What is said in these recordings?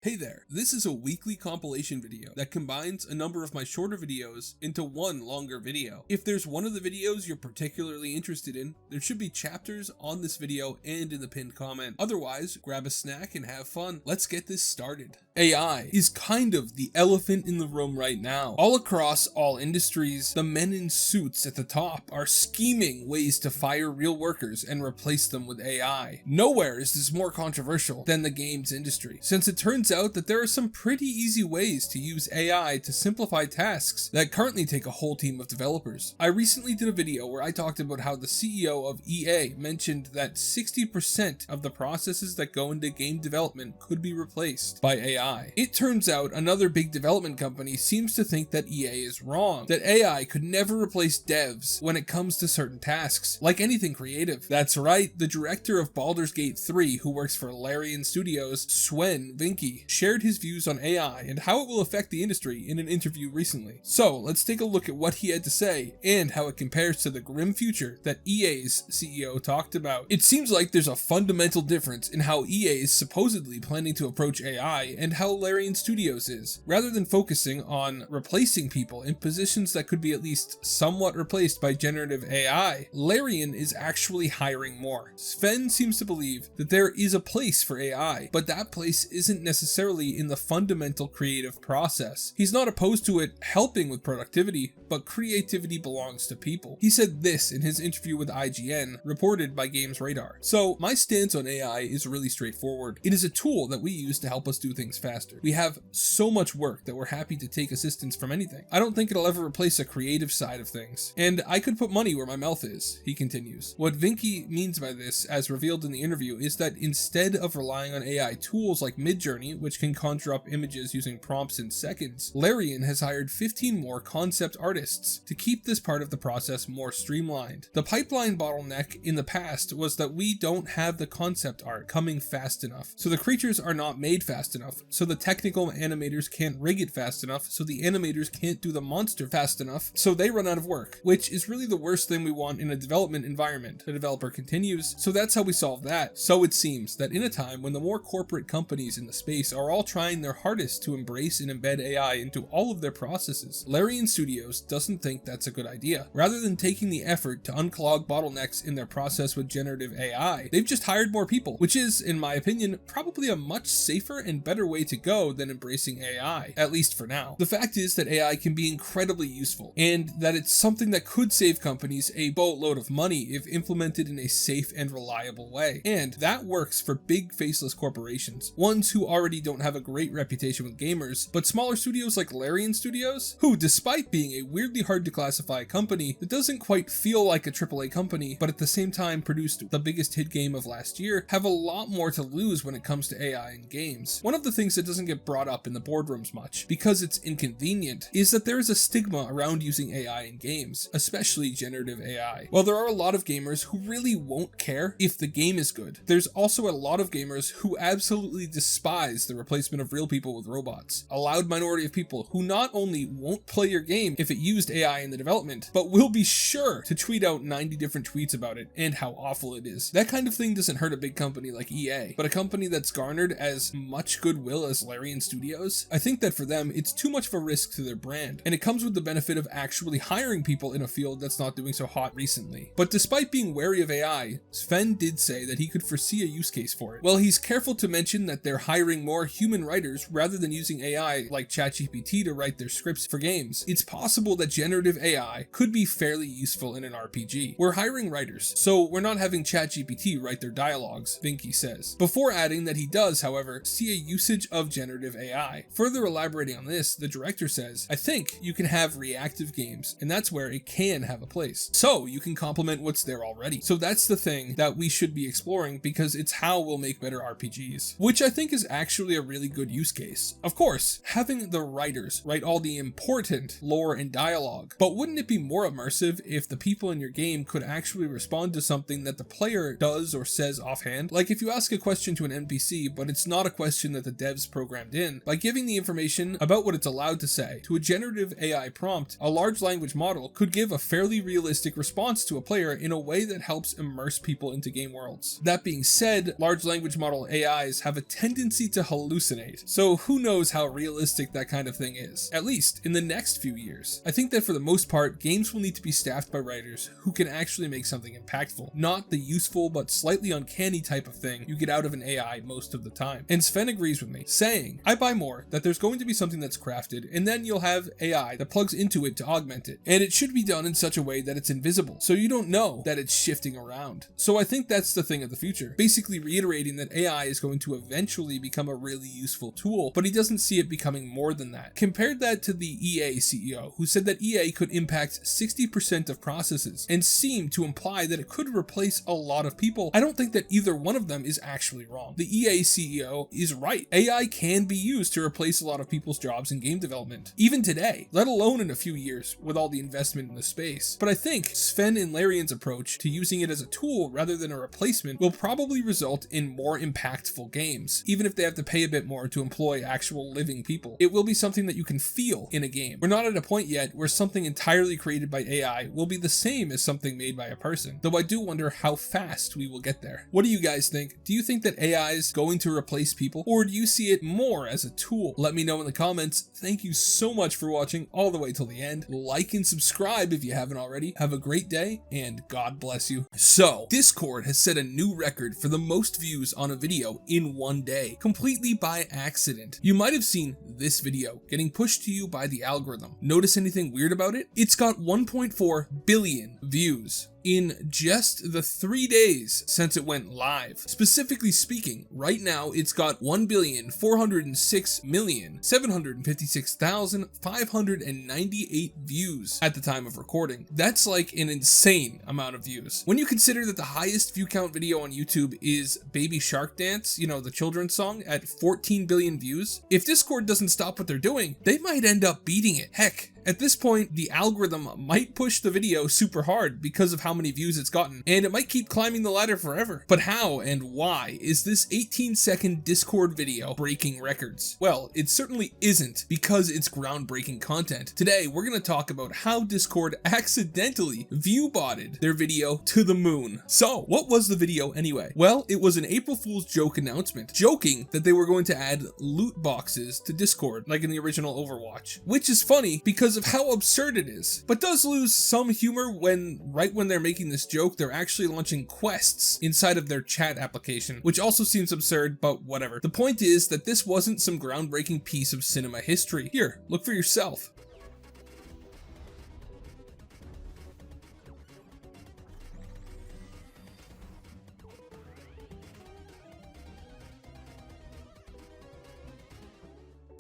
Hey there, this is a weekly compilation video that combines a number of my shorter videos into one longer video. If there's one of the videos you're particularly interested in, there should be chapters on this video and in the pinned comment. Otherwise, grab a snack and have fun. Let's get this started. AI is kind of the elephant in the room right now. All across all industries, the men in suits at the top are scheming ways to fire real workers and replace them with AI. Nowhere is this more controversial than the games industry, since it turns out that there are some pretty easy ways to use AI to simplify tasks that currently take a whole team of developers. I recently did a video where I talked about how the CEO of EA mentioned that 60% of the processes that go into game development could be replaced by AI. It turns out another big development company seems to think that EA is wrong, that AI could never replace devs when it comes to certain tasks, like anything creative. That's right, the director of Baldur's Gate 3, who works for Larian Studios, Sven Vinky, shared his views on AI and how it will affect the industry in an interview recently. So let's take a look at what he had to say and how it compares to the grim future that EA's CEO talked about. It seems like there's a fundamental difference in how EA is supposedly planning to approach AI and how Larian Studios is. Rather than focusing on replacing people in positions that could be at least somewhat replaced by generative AI, Larian is actually hiring more. Sven seems to believe that there is a place for AI, but that place isn't necessarily in the fundamental creative process. He's not opposed to it helping with productivity, but creativity belongs to people. He said this in his interview with IGN, reported by Games Radar. So my stance on AI is really straightforward. It is a tool that we use to help us do things faster. We have so much work that we're happy to take assistance from anything. I don't think it'll ever replace a creative side of things. And I could put money where my mouth is, he continues. What Vinky means by this, as revealed in the interview, is that instead of relying on AI tools like Midjourney, which can conjure up images using prompts in seconds, Larian has hired 15 more concept artists to keep this part of the process more streamlined. The pipeline bottleneck in the past was that we don't have the concept art coming fast enough, so the creatures are not made fast enough, so the technical animators can't rig it fast enough, so the animators can't do the monster fast enough, so they run out of work, which is really the worst thing we want in a development environment. The developer continues, so that's how we solve that. So it seems that in a time when the more corporate companies in the space are all trying their hardest to embrace and embed AI into all of their processes, Larian Studios doesn't think that's a good idea. Rather than taking the effort to unclog bottlenecks in their process with generative AI, they've just hired more people, which is, in my opinion, probably a much safer and better way to go than embracing AI, at least for now. The fact is that AI can be incredibly useful, and that it's something that could save companies a boatload of money if implemented in a safe and reliable way. And that works for big faceless corporations, ones who already don't have a great reputation with gamers, but smaller studios like Larian Studios, who, despite being a weirdly hard to classify company that doesn't quite feel like a AAA company, but at the same time produced the biggest hit game of last year, have a lot more to lose when it comes to AI in games. One of the things that doesn't get brought up in the boardrooms much, because it's inconvenient, is that there is a stigma around using AI in games, especially generative AI. While there are a lot of gamers who really won't care if the game is good, there's also a lot of gamers who absolutely despise the replacement of real people with robots. A loud minority of people who not only won't play your game if it used AI in the development, but will be sure to tweet out 90 different tweets about it and how awful it is. That kind of thing doesn't hurt a big company like EA, but a company that's garnered as much goodwill as Larian Studios, I think that for them it's too much of a risk to their brand, and it comes with the benefit of actually hiring people in a field that's not doing so hot recently. But despite being wary of AI, Sven did say that he could foresee a use case for it. Well, he's careful to mention that they're hiring more human writers rather than using AI like ChatGPT to write their scripts for games. It's possible that generative AI could be fairly useful in an RPG. We're hiring writers, so we're not having ChatGPT write their dialogues, Vinky says. Before adding that he does, however, see a usage of generative AI. Further elaborating on this, the director says, "I think you can have reactive games, and that's where it can have a place. So you can complement what's there already." So that's the thing that we should be exploring, because it's how we'll make better RPGs, which I think is actually a really good use case. Of course, having the writers write all the important lore and dialogue, but wouldn't it be more immersive if the people in your game could actually respond to something that the player does or says offhand? Like if you ask a question to an NPC, but it's not a question that the devs devs programmed in. By giving the information about what it's allowed to say to a generative AI prompt, a large language model could give a fairly realistic response to a player in a way that helps immerse people into game worlds. That being said, large language model AIs have a tendency to hallucinate, so who knows how realistic that kind of thing is, at least in the next few years. I think that for the most part, games will need to be staffed by writers who can actually make something impactful, not the useful but slightly uncanny type of thing you get out of an AI most of the time. And Sven agrees with me, saying, I buy more that there's going to be something that's crafted, and then you'll have AI that plugs into it to augment it, and it should be done in such a way that it's invisible, so you don't know that it's shifting around. So I think that's the thing of the future, basically reiterating that AI is going to eventually become a really useful tool, but he doesn't see it becoming more than that. Compared that to the EA CEO, who said that EA could impact 60% of processes, and seemed to imply that it could replace a lot of people. I don't think that either one of them is actually wrong. The EA CEO is right. AI can be used to replace a lot of people's jobs in game development, even today, let alone in a few years with all the investment in the space. But I think Sven and Larian's approach to using it as a tool rather than a replacement will probably result in more impactful games, even if they have to pay a bit more to employ actual living people. It will be something that you can feel in a game. We're not at a point yet where something entirely created by AI will be the same as something made by a person, though I do wonder how fast we will get there. What do you guys think? Do you think that AI is going to replace people, or do you see it more as a tool? Let me know in the comments. Thank you so much for watching all the way till the end. Like and subscribe if you haven't already. Have a great day, and God bless you. So, Discord has set a new record for the most views on a video in one day, completely by accident. You might have seen this video getting pushed to you by the algorithm. Notice anything weird about it? It's got 1.4 billion views in just the 3 days since it went live. Specifically speaking, right now it's got 1,406,756,598 views at the time of recording. That's like an insane amount of views. When you consider that the highest view count video on YouTube is Baby Shark Dance, you know, the children's song, at 14 billion views, if Discord doesn't stop what they're doing, they might end up beating it. Heck, at this point, the algorithm might push the video super hard because of how many views it's gotten, and it might keep climbing the ladder forever. But how and why is this 18-second Discord video breaking records? Well, it certainly isn't because it's groundbreaking content. Today, we're going to talk about how Discord accidentally view-botted their video to the moon. So, what was the video anyway? Well, it was an April Fool's joke announcement, joking that they were going to add loot boxes to Discord, like in the original Overwatch, which is funny because of how absurd it is, but does lose some humor when, right when they're making this joke, they're actually launching quests inside of their chat application, which also seems absurd, but whatever. The point is that this wasn't some groundbreaking piece of cinema history. Here, look for yourself.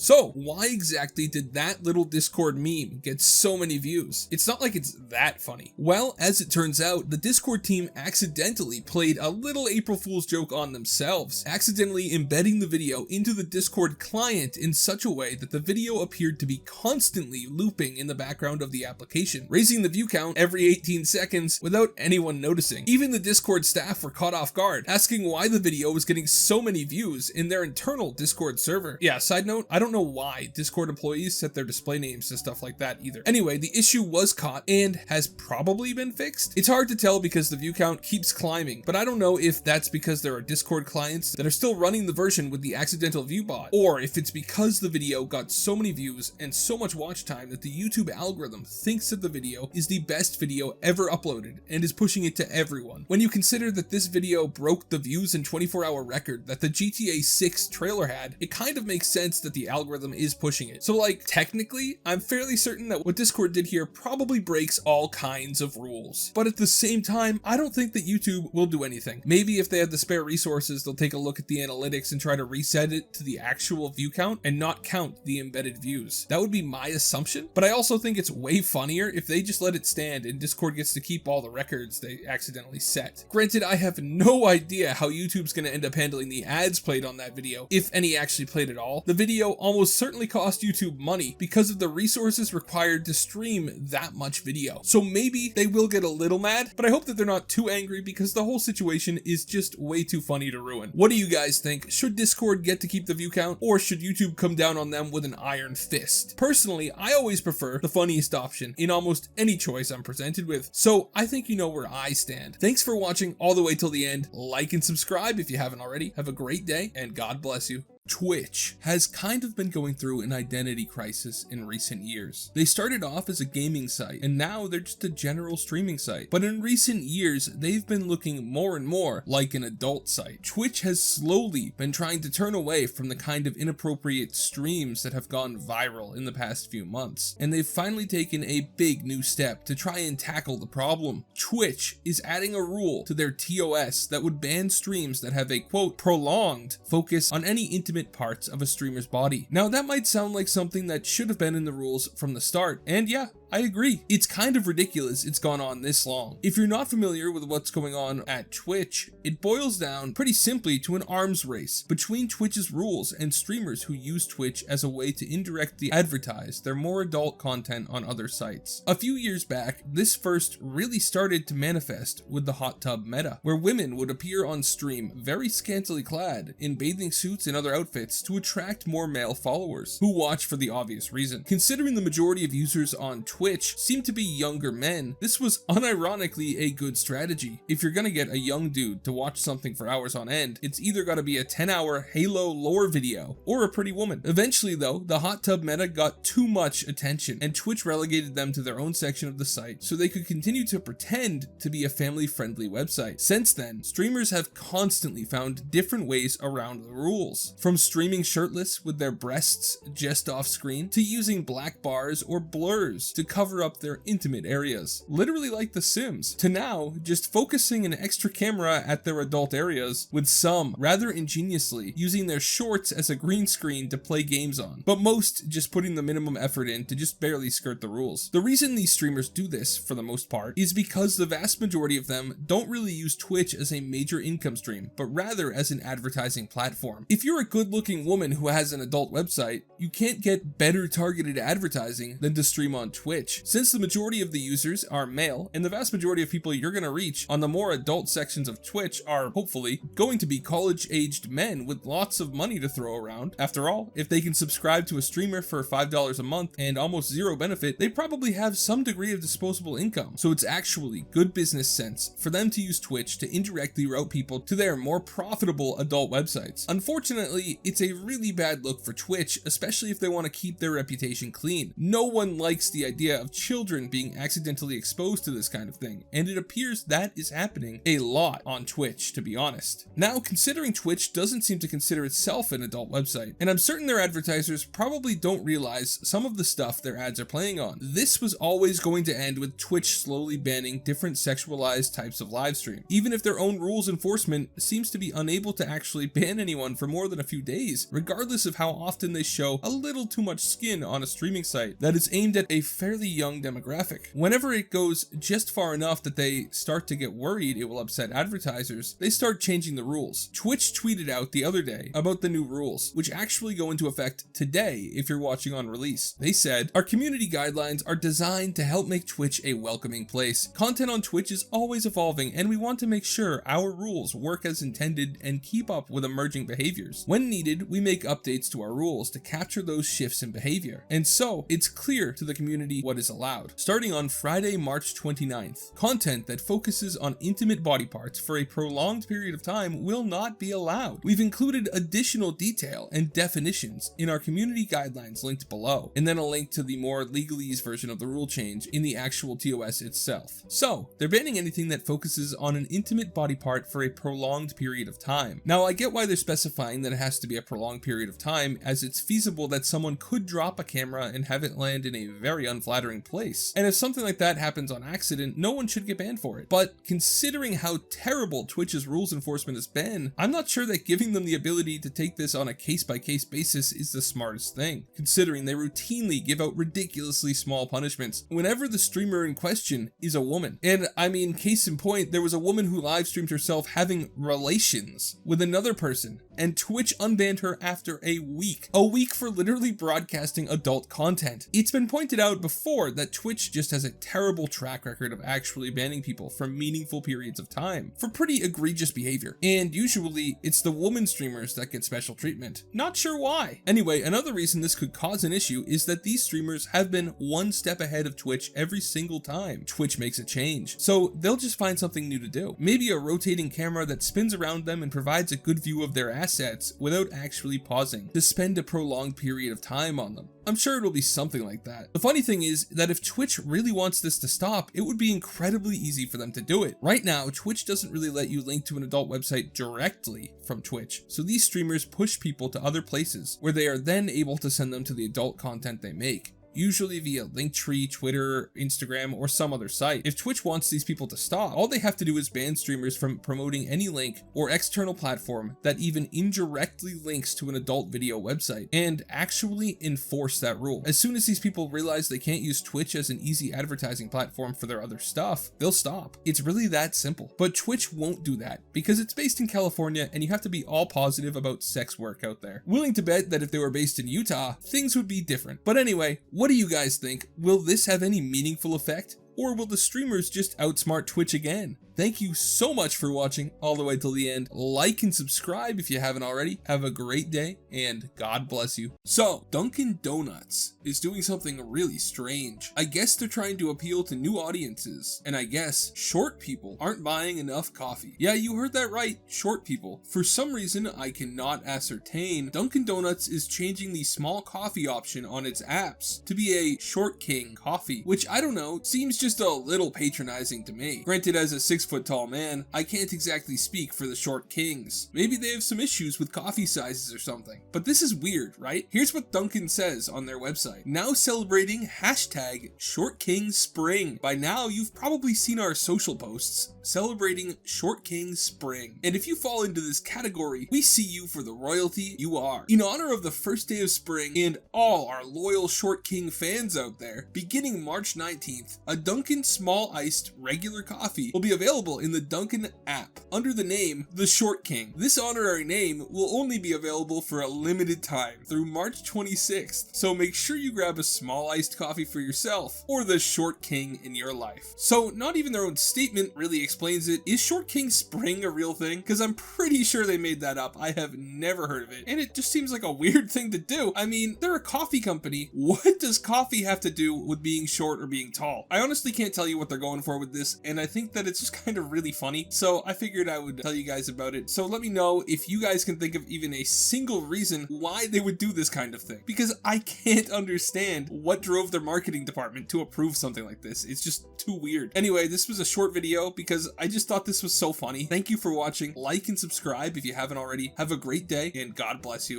So, why exactly did that little Discord meme get so many views? It's not like it's that funny. Well, as it turns out, the Discord team accidentally played a little April Fool's joke on themselves, accidentally embedding the video into the Discord client in such a way that the video appeared to be constantly looping in the background of the application, raising the view count every 18 seconds without anyone noticing. Even the Discord staff were caught off guard, asking why the video was getting so many views in their internal Discord server. Yeah, side note, I don't know why Discord employees set their display names to stuff like that either. Anyway, the issue was caught and has probably been fixed. It's hard to tell because the view count keeps climbing, but I don't know if that's because there are Discord clients that are still running the version with the accidental view bot, or if it's because the video got so many views and so much watch time that the YouTube algorithm thinks that the video is the best video ever uploaded and is pushing it to everyone. When you consider that this video broke the views in 24-hour record that the GTA 6 trailer had, it kind of makes sense that the algorithm is pushing it. So like, technically, I'm fairly certain that what Discord did here probably breaks all kinds of rules. But at the same time, I don't think that YouTube will do anything. Maybe if they have the spare resources, they'll take a look at the analytics and try to reset it to the actual view count and not count the embedded views. That would be my assumption, but I also think it's way funnier if they just let it stand and Discord gets to keep all the records they accidentally set. Granted, I have no idea how YouTube's gonna end up handling the ads played on that video, if any actually played at all. The video almost certainly cost YouTube money because of the resources required to stream that much video. So maybe they will get a little mad, but I hope that they're not too angry because the whole situation is just way too funny to ruin. What do you guys think? Should Discord get to keep the view count, or should YouTube come down on them with an iron fist? Personally, I always prefer the funniest option in almost any choice I'm presented with, so I think you know where I stand. Thanks for watching all the way till the end. Like and subscribe if you haven't already. Have a great day, and God bless you. Twitch has kind of been going through an identity crisis in recent years. They started off as a gaming site, and now they're just a general streaming site. But in recent years, they've been looking more and more like an adult site. Twitch has slowly been trying to turn away from the kind of inappropriate streams that have gone viral in the past few months, and they've finally taken a big new step to try and tackle the problem. Twitch is adding a rule to their TOS that would ban streams that have a, quote, prolonged focus on any intimate parts of a streamer's body. Now that might sound like something that should have been in the rules from the start, and yeah, I agree. It's kind of ridiculous it's gone on this long. If you're not familiar with what's going on at Twitch, it boils down pretty simply to an arms race between Twitch's rules and streamers who use Twitch as a way to indirectly advertise their more adult content on other sites. A few years back, this first really started to manifest with the hot tub meta, where women would appear on stream very scantily clad in bathing suits and other outfits to attract more male followers, who watch for the obvious reason. Considering the majority of users on Twitch seem to be younger men, this was unironically a good strategy. If you're gonna get a young dude to watch something for hours on end, it's either gotta be a 10-hour Halo lore video or a pretty woman. Eventually though, the hot tub meta got too much attention, and Twitch relegated them to their own section of the site so they could continue to pretend to be a family-friendly website. Since then, streamers have constantly found different ways around the rules, from streaming shirtless with their breasts just off screen, to using black bars or blurs to cover up their intimate areas, literally like The Sims, to now just focusing an extra camera at their adult areas, with some rather ingeniously using their shorts as a green screen to play games on, but most just putting the minimum effort in to just barely skirt the rules. The reason these streamers do this, for the most part, is because the vast majority of them don't really use Twitch as a major income stream, but rather as an advertising platform. If you're a good-looking woman who has an adult website, you can't get better targeted advertising than to stream on Twitch. Since the majority of the users are male, and the vast majority of people you're gonna reach on the more adult sections of Twitch are, hopefully, going to be college-aged men with lots of money to throw around. After all, if they can subscribe to a streamer for $5 a month and almost zero benefit, they probably have some degree of disposable income. So it's actually good business sense for them to use Twitch to indirectly route people to their more profitable adult websites. Unfortunately, it's a really bad look for Twitch, especially if they want to keep their reputation clean. No one likes the idea of children being accidentally exposed to this kind of thing, and it appears that is happening a lot on Twitch, to be honest. Now, considering Twitch doesn't seem to consider itself an adult website, and I'm certain their advertisers probably don't realize some of the stuff their ads are playing on, this was always going to end with Twitch slowly banning different sexualized types of livestream, even if their own rules enforcement seems to be unable to actually ban anyone for more than a few days, regardless of how often they show a little too much skin on a streaming site that is aimed at a fairly young demographic. Whenever it goes just far enough that they start to get worried it will upset advertisers, they start changing the rules. Twitch tweeted out the other day about the new rules, which actually go into effect today if you're watching on release. They said, "Our community guidelines are designed to help make Twitch a welcoming place. Content on Twitch is always evolving, and we want to make sure our rules work as intended and keep up with emerging behaviors. When needed, we make updates to our rules to capture those shifts in behavior. And so, it's clear to the community what is allowed. Starting on Friday, March 29th, content that focuses on intimate body parts for a prolonged period of time will not be allowed. We've included additional detail and definitions in our community guidelines linked below," and then a link to the more legalese version of the rule change in the actual TOS itself. So, they're banning anything that focuses on an intimate body part for a prolonged period of time. Now, I get why they're specifying that it has to be a prolonged period of time, as it's feasible that someone could drop a camera and have it land in a very unflattering place. And if something like that happens on accident, no one should get banned for it. But considering how terrible Twitch's rules enforcement has been, I'm not sure that giving them the ability to take this on a case-by-case basis is the smartest thing, considering they routinely give out ridiculously small punishments whenever the streamer in question is a woman. And I mean, case in point, there was a woman who live streamed herself having relations with another person, and Twitch unbanned her after a week. A week for literally broadcasting adult content. It's been pointed out before that Twitch just has a terrible track record of actually banning people for meaningful periods of time for pretty egregious behavior, and usually it's the woman streamers that get special treatment. Not sure why. Anyway, another reason this could cause an issue is that these streamers have been one step ahead of Twitch every single time Twitch makes a change, so they'll just find something new to do. Maybe a rotating camera that spins around them and provides a good view of their assets without actually pausing to spend a prolonged period of time on them. I'm sure it'll be something like that. The funny thing is that if Twitch really wants this to stop, it would be incredibly easy for them to do it. Right now, Twitch doesn't really let you link to an adult website directly from Twitch, so these streamers push people to other places where they are then able to send them to the adult content they make, usually via Linktree, Twitter, Instagram, or some other site. If Twitch wants these people to stop, all they have to do is ban streamers from promoting any link or external platform that even indirectly links to an adult video website, and actually enforce that rule. As soon as these people realize they can't use Twitch as an easy advertising platform for their other stuff, they'll stop. It's really that simple. But Twitch won't do that because it's based in California and you have to be all positive about sex work out there. Willing to bet that if they were based in Utah, things would be different. But anyway, what do you guys think? Will this have any meaningful effect? Or will the streamers just outsmart Twitch again? Thank you so much for watching all the way till the end. Like and subscribe if you haven't already. Have a great day and God bless you. So, Dunkin Donuts is doing something really strange. I guess they're trying to appeal to new audiences, and I guess short people aren't buying enough coffee. Yeah, you heard that right, short people. For some reason I cannot ascertain, Dunkin Donuts is changing the small coffee option on its apps to be a short king coffee, which I don't know, seems just a little patronizing to me. Granted, as a 6-foot-tall man, I can't exactly speak for the short kings. Maybe they have some issues with coffee sizes or something. But this is weird, right? Here's what Dunkin says on their website. Now celebrating hashtag Short King Spring. By now, you've probably seen our social posts celebrating Short King Spring. And if you fall into this category, we see you for the royalty you are. In honor of the first day of spring and all our loyal Short King fans out there, beginning March 19th, a Dunkin small iced regular coffee will be available in the Dunkin app under the name The Short King. This honorary name will only be available for a limited time through March 26th, so make sure you grab a small iced coffee for yourself or the Short King in your life. So not even their own statement really explains it. Is Short King Spring a real thing? Because I'm pretty sure they made that up. I have never heard of it, and it just seems like a weird thing to do. I mean, they're a coffee company. What does coffee have to do with being short or being tall? I honestly can't tell you what they're going for with this, and I think that it's just kind of really funny, so I figured I would tell you guys about it. So let me know if you guys can think of even a single reason why they would do this kind of thing, because I can't understand what drove their marketing department to approve something like this. It's just too weird. Anyway, this was a short video because I just thought this was so funny. Thank you for watching. Like and subscribe if you haven't already. Have a great day and God bless you.